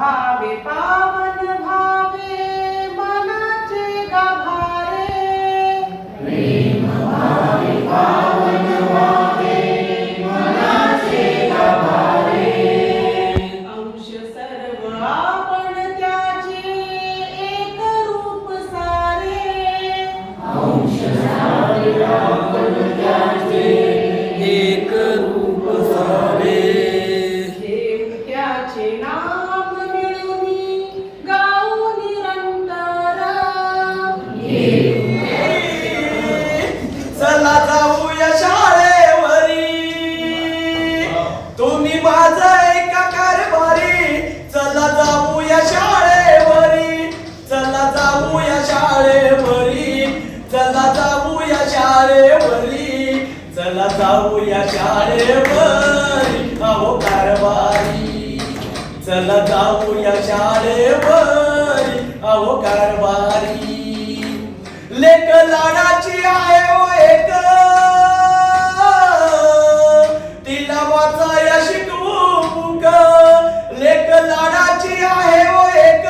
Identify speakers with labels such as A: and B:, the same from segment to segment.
A: भावे पावन भावे मनाचे गाभारे
B: प्रेम भावे पावन भावे मनाचे गाभारे
A: अंश सर्व आपण त्याचे एक रूप सारे
B: अंश सारे आपण त्याचे एक रूप सारे
A: त्याचे नाम मिळूनी गाऊ निरंतर
C: चला जाऊया शाळेवरी तुम्ही माझा एका कारभारी चला जाऊया शाळेवरी चला जाऊया शाळेवरी चला जाऊया शाळेवरी चला जाऊया शाळेवरी अहो कारभारी चला जाऊया शाळेवरी अहो कारभारी लेक लाडाची आहे ओ एक तिला वाचाया शिकवू बुक लेक लाडाची आहे ओ एक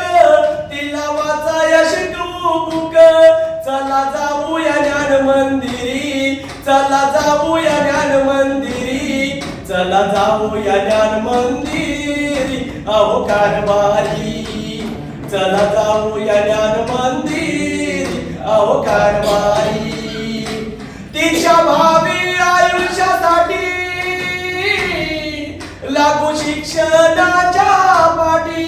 C: तिला वाचाया शिकवू बुक चला जाऊया ज्ञान मंदिरी चला जाऊया ज्ञान मंदिरी चला जाऊया ज्ञान मंदिरी अहो कारभारी चला जाऊया ज्ञान मंदिरी अहो कारभारी तिच्या भावी आयुष्यासाठी लागू शिक्षणाच्या पाठी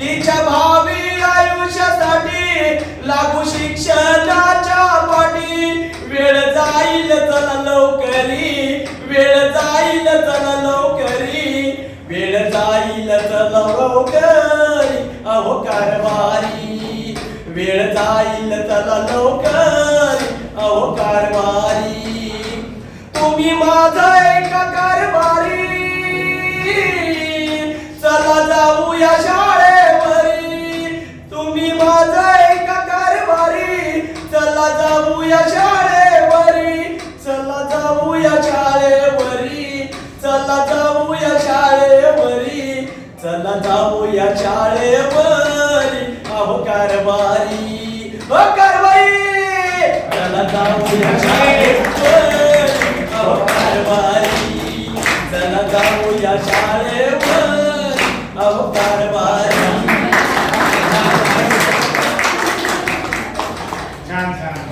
C: तिच्या भावी आयुष्यासाठी लागू शिक्षणाच्या पाठी वेळ जाईल चला लवकरी वेळ जाईल चला लवकरी वेळ जाईल चला लवकरी अहो कारभारी वेळ जाईल चला लवकर अहो कारभारी तुम्ही माझा एका कारभारी चला जाऊया शाळेवरी तुम्ही माझा एका कारभारी चला जाऊया शाळेवरी चला जाऊया शाळेवरी चला जाऊया शाळेवरी चला जाऊया शाळेवरी अहो कारभारी ओ कारभारी चला जाऊया शाळेवर अहो कारभारी चला जाऊया शाळेवर अहो कारभारी
D: छान छान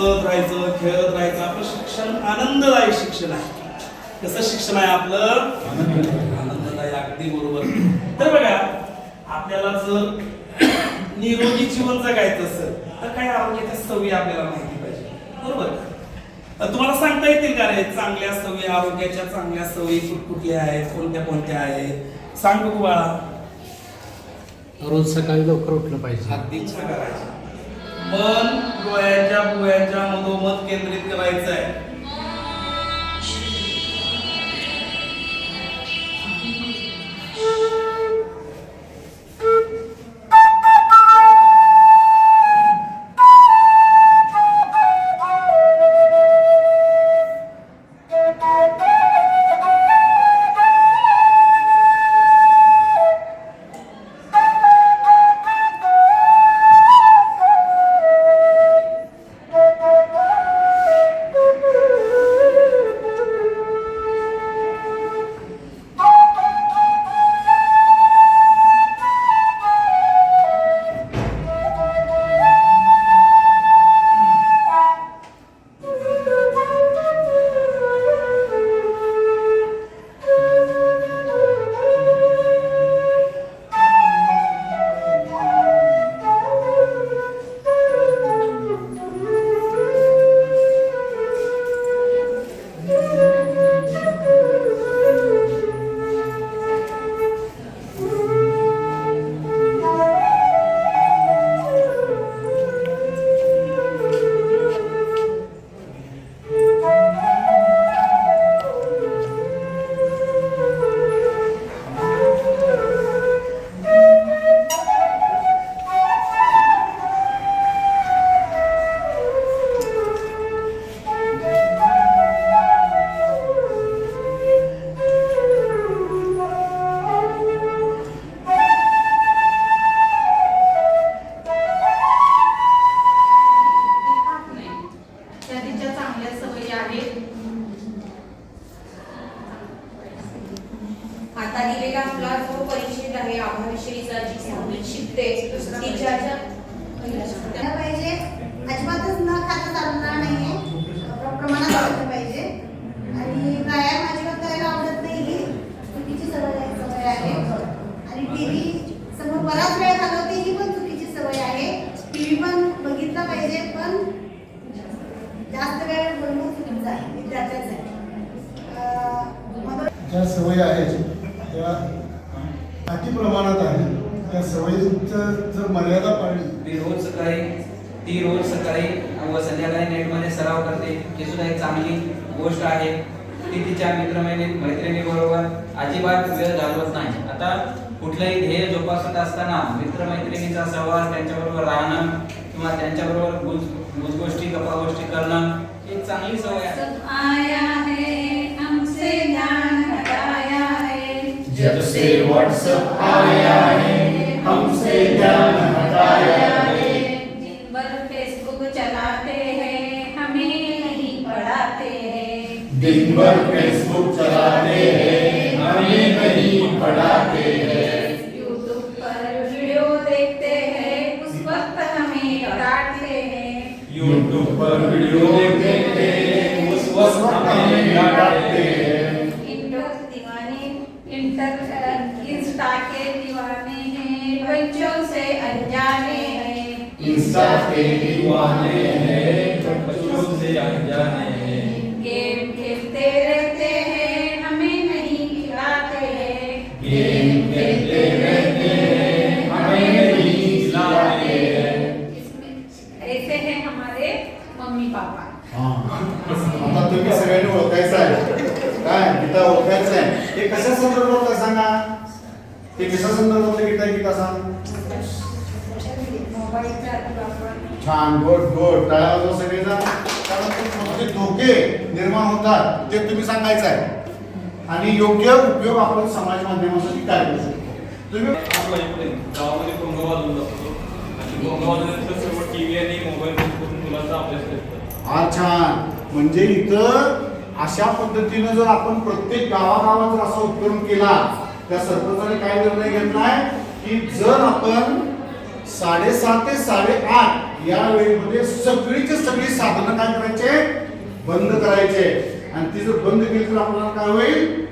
C: राहायचं खेळत राहायचं आपलं शिक्षण आनंददायी शिक्षण आहे कसं शिक्षण आहे आपलं आनंददायी अगदी बरोबर तर बघा आपल्याला जर निरोगी जीवन जगायचं असेल तर काय आरोग्याच्या सवयी आपल्याला माहिती पाहिजे बरोबर तुम्हाला सांगता येतील का रे चांगल्या सवयी आरोग्याच्या चांगल्या सवयी कुठकुठल्या आहेत कोणत्या कोणत्या आहेत सांग बघू बाळा
E: रोज सकाळी लवकर उठलं पाहिजे
C: अगदी इच्छा करायची मन डोळ्याच्या मधोमध केंद्रित करायचं आहे
D: परिचित आहे आम्हाविषयीचा जी सांगून शिकते तिच्या
F: त्याला पाहिजे अजिबातच न खाता चालणार नाहीये प्रमाणात वाढलं पाहिजे आणि व्यायाम अजिबात करायला आवडत नाही ही चुकीची सवय आहे आणि टीव्ही समोर बराच वेळ घालवते ही पण चुकीची सवय आहे टीव्ही पण बघितला पाहिजे पण जास्त वेळ बोलणं चुकीचं आहे विद्यार्थ्यांसाठी
G: ज्या सवयी आहेत त्या अति प्रमाणात आहे त्या सवयीचं जर मर्यादा पाळली
B: ती रोज सकाळी व संध्याकाळी नेटमध्ये सराव करते ही सुद्धा एक चांगली गोष्ट आहे ती तिच्या मैत्रिणी बरोबर अजिबात वेळ घालवत नाही आता कुठलंही ध्येय जोपासत असताना मित्रमैत्रिणीचा सहवास त्यांच्याबरोबर राहणं किंवा त्यांच्याबरोबर गोष्टी गप्पागोष्टी करणं ही चांगली सवय आहे
G: जब से व्हाट्सएप आया है हमसे ध्यान हटाया है
D: दिन भर फेसबुक चलाते हैं हमें नहीं पढ़ाते हैं
G: दिन भर फेसबुक चलाते हैं हमें नहीं पढ़ाते हैं
D: यूट्यूब पर वीडियो देखते हैं उस वक्त हमें डांटते हैं
G: यूट्यूब पर वीडियो देखते हैं उस वक्त हमें डांटते हैं
D: इंस्टा के दीवाने हैं बच्चों से अनजाने हैं
G: इंस्टा के दीवाने हैं बच्चों से अनजाने हैं
D: गेम खेलते रहते हैं हमें नहीं खिलाते हैं
G: गेम खेलते रहते हैं हमें नहीं खिलाते हैं
D: इसमें ऐसे हैं हमारे मम्मी पापा
G: आता तुम्ही सगळ्यांनी ओळखायचं आहे काय गीता ओळखायचं आहे हे कशा संदर्भात सांगा ते कशा संदर्भात गीता सांग छान गुड गुड टाळ्या वाजवा सगळेजण कारण ते धोके निर्माण होतात ते तुम्ही सांगायचं आहे आणि योग्य उपयोग आपण समाज माध्यमासाठी काय करू शकतो तुम्ही
H: गावामध्ये भोंगा वाजवून जातो आणि भोंगा वाजवल्यानंतर सर्व टीव्ही आणि मोबाईल करून मुलांचा अभ्यास करतात
G: हा छान म्हणजे इथं अशा पद्धतीनं जर आपण प्रत्येक गावागावात जर असा उपक्रम केला त्या सरपंचाने काय निर्णय घेतलाय की जर आपण 7:30 ते 8:30 या वेळेमध्ये सगळीचे सगळी साधनं काय करायचे बंद करायचे आणि ती जर बंद केली तर आपल्याला काय होईल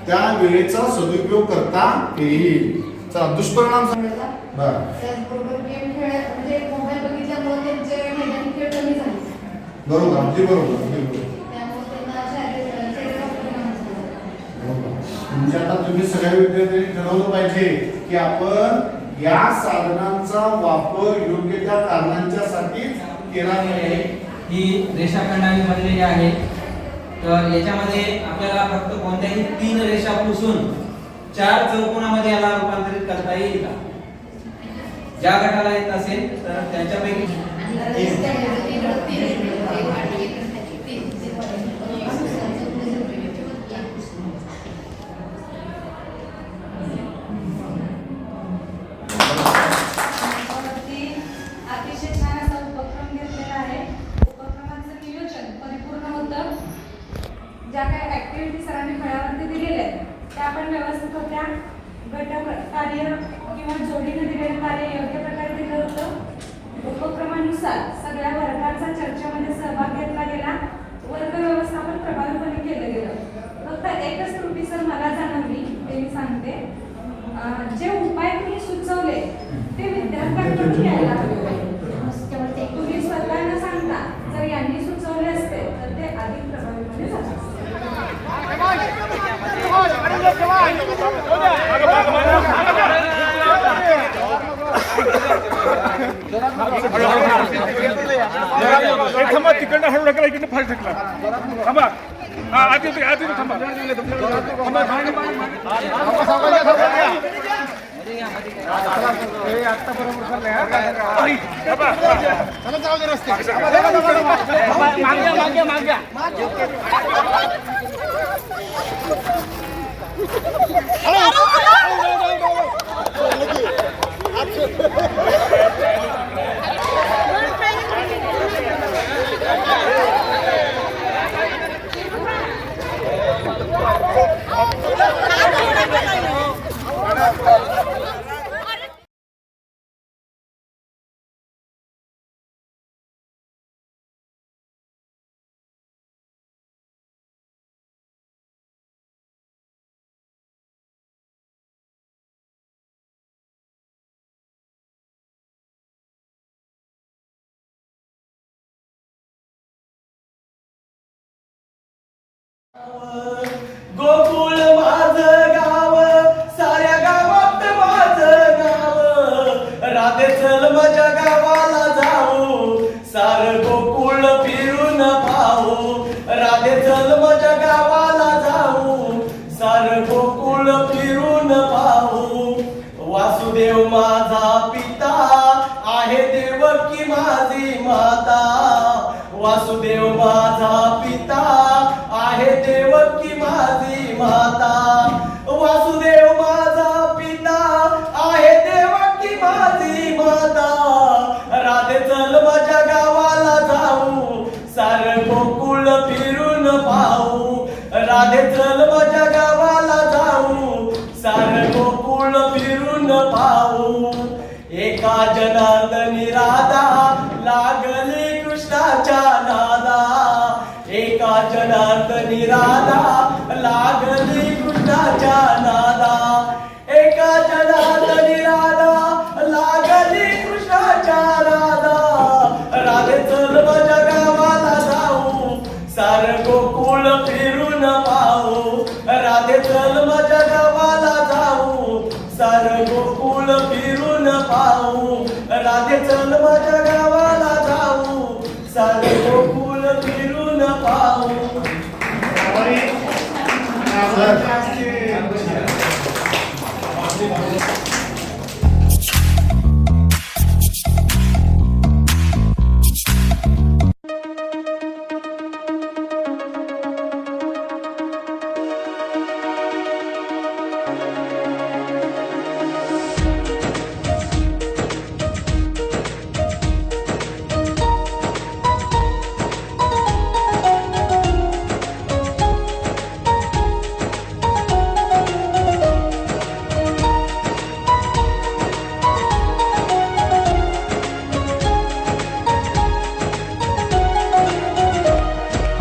G: त्या वेळेचा सदुपयोग करता येईल चला दुष्परिणाम सांगायचा बरं
F: त्याचबरोबर गेम खेळ म्हणजे मोबाईल बघितल्यामुळे त्यांचे मैदानी खेळ कमी झाले
G: बरोबर अगदी बरोबर अगदी बरोबर
F: त्यामुळे त्यांना शरीरावर परिणाम झाला
G: म्हणजे आता तुम्ही सगळ्या विद्यार्थ्यांनी ठरवलं पाहिजे की आपण या साधनांचा वापर योग्य त्या कारणांच्यासाठीच केला पाहिजे
B: ही रेषाखंडाने बनलेली आहे तर याच्यामध्ये आपल्याला फक्त कोणत्याही 3 रेषा पुसून 4 चौकोनामध्ये याला रूपांतरित करता येईल का ज्या गटाला येत असेल तर त्यांच्यापैकी
I: अतिशय छान असा उपक्रम घेतलेला आहे उपक्रमाचं नियोजन परिपूर्ण होतं ज्या काही ऍक्टिव्हिटी सरांनी फळ्यावरती दिलेल्या आहेत त्या आपण व्यवस्थित होत्या गट कार्य किंवा जोडीने दिलेलं कार्य योग्य प्रकारे दिलं होतं उपक्रमानुसार सगळ्या वर्गाचा चर्चेमध्ये सहभाग घेतला गेला वर्ग व्यवस्थापन प्रभावीपणे केलं गेलं फक्त एकच त्रुटी सर मला जाणवली ते मी सांगते जे उपाय तुम्ही सुचवले ते विद्यार्थ्यांकडून यायला हवे तुम्ही स्वतः न सांगता जर यांनी सुचवले असते तर ते अधिक प्रभावीपणे जातात
H: थांबा तिकडनं हळू ढकला इकडनं फास्ट ढकला थांबा हा आधी थांबा
J: गोकुळ माझं गाव, साऱ्या गावात माझं नाव. राधे चल माझ्या गावाला जाऊ, सार गोकुळ फिरून पाहू. राधे चल माझ्या गावाला जाऊ, सार गोकुळ फिरून पाहू. वासुदेव माझा पिता आहे, देवकी माझी माता. वासुदेव माझा पिता आहे, देवकी माझी माता. वासुदेव माझा पिता आहे, देवकी माझी माता. राधे चल माझ्या गावाला जाऊ, सार गोकुळ फिरून पाहू. राधे चल माझ्या गावाला जाऊ, सार गोकुळ फिरून पाहू. एका जनार्दनी राधा लागली कृष्णाच्या नादा. एका जनार्दनी राधा लागली कृष्णाच्या नादा. एका जनार्दनी राधा लागली कृष्णाच्या नादा. राधे चल माझ्या गावाला जाऊ, सार गोकुळ फिरून पाहू. राधे चल माझ्या गावाला जाऊ, सार गोकुळ फिरून पाहू. राधे चल माझ्या गावाला जाऊ, सार गोकुळ फिरून पाहू.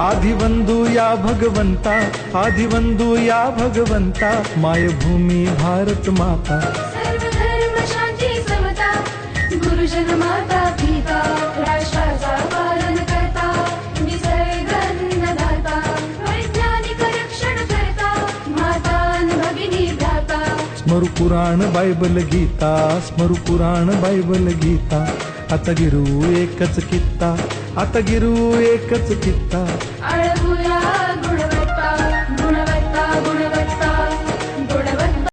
K: आदिवंदू या भगवंता, आदिवंदू या भगवंता, मायभूमी भारत माता.
I: सर्व धर्म शांती समता, गुरुजन माता पिता, राष्ट्राचा पालन करता, निसर्ग अन्नदाता, वैज्ञानिक रक्षण करता, माता न भगिनी दाता.
K: स्मरू पुराण बायबल गीता, स्मरू पुराण बायबल गीता. आता गिरू एकच कित्ता, आता गिरू एकच कित्ता.